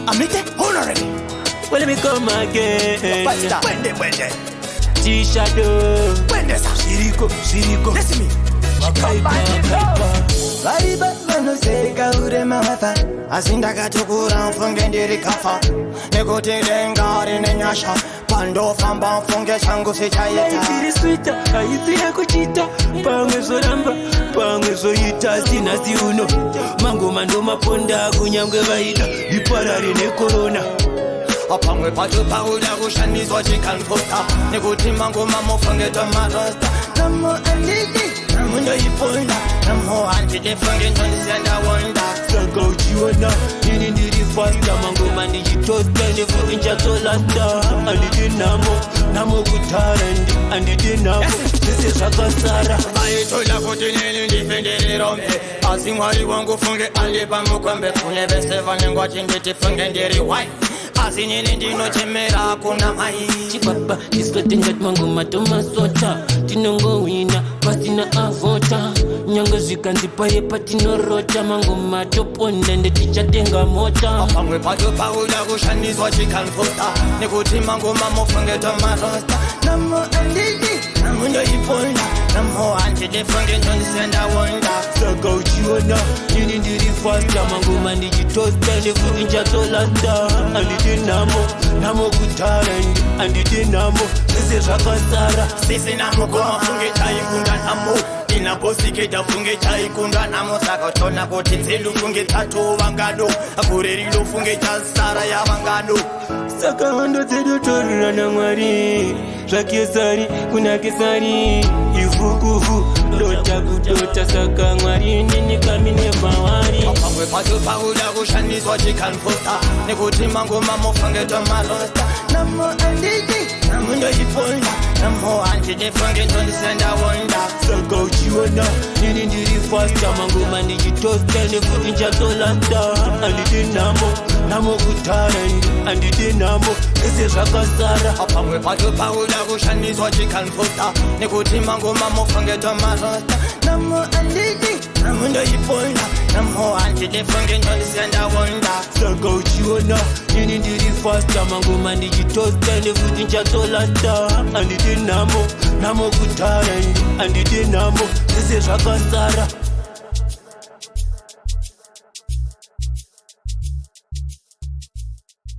Amite honorary. Well, let me come again. Wende. T-Shadow. Wende sa. Shiriko. Listen me. Bariba manoseka ure mafa asinda katukura mfunge ndiri kafa nekuti dengari nenyasha pando famba mfunge changu sichaita Tiri sweeter, haithiya kuchita pamwe zoramba, pamwe zoita sina siuno mango mando maponda kunyangwe vaida iparari nekorona apamwe pacho pauda kushandiswa chikanfosta nekuti mango mamofunge tomarosta namo andiki namundo iponda namo antidefunge ndondisenda wonda saka uchiona nini ndiri fasta mango mandichitosta nefuinjatolasta anditi namo kutarandi anditi namo zvese zvakasara vaitoda kuti nini ndifendere rome asi mwari wangu funge andipa mukombe kune vese vanenge vachinditifunge ndiri wai asi nini ndinochemera kuna mai Chibaba Ndisote ngati mango matomasota tinongowina pasina avota nyanga zvikanzipaye patinorota mango matoponda ndetichatenga mota pamwe pacho pauda kushandiswa chikanfosta nekuti mango mamofunge tomarosta namo anditi namundoiponda namo antidefunge ndondisenda wonda saka uchiona nini ndiri fasta mango mandichitosta nefuinjatolasta anditi namo kutarandi anditi namo zvese zvakasara sisina mukoma funge chaikunda namo inaposiketa funge chaikunda namo saka tona kuti nzendu funge tatuvangado kurerilo funge chasara yavangado saka hondo dzedu torira naMwari zvakesari kuna kesari ifukufu dota kudota saka Mwari ninikamine mawari pamwe pacho pauda kushandiswa chikanfosta nekuti mango mamofunge tomarosta namo anditi namundoiponda namo antidefunge ndondisenda wonda saka uchiona nini ndiri fasta mango mandichitosta nefuinjatolasta anditi namo kutarandi anditi namo zvese zvakasara pamwe pacho pauda kushandiswa chikanfosta nekuti mango mamofunge tomarosta namo anditi namundoiponda namo antidefunge ndondisenda wonda saka uchiona nini ndiri fasta mango mandichitosta nefuinjatolasta anditi namo kutarandi anditi namo zvese zvakasara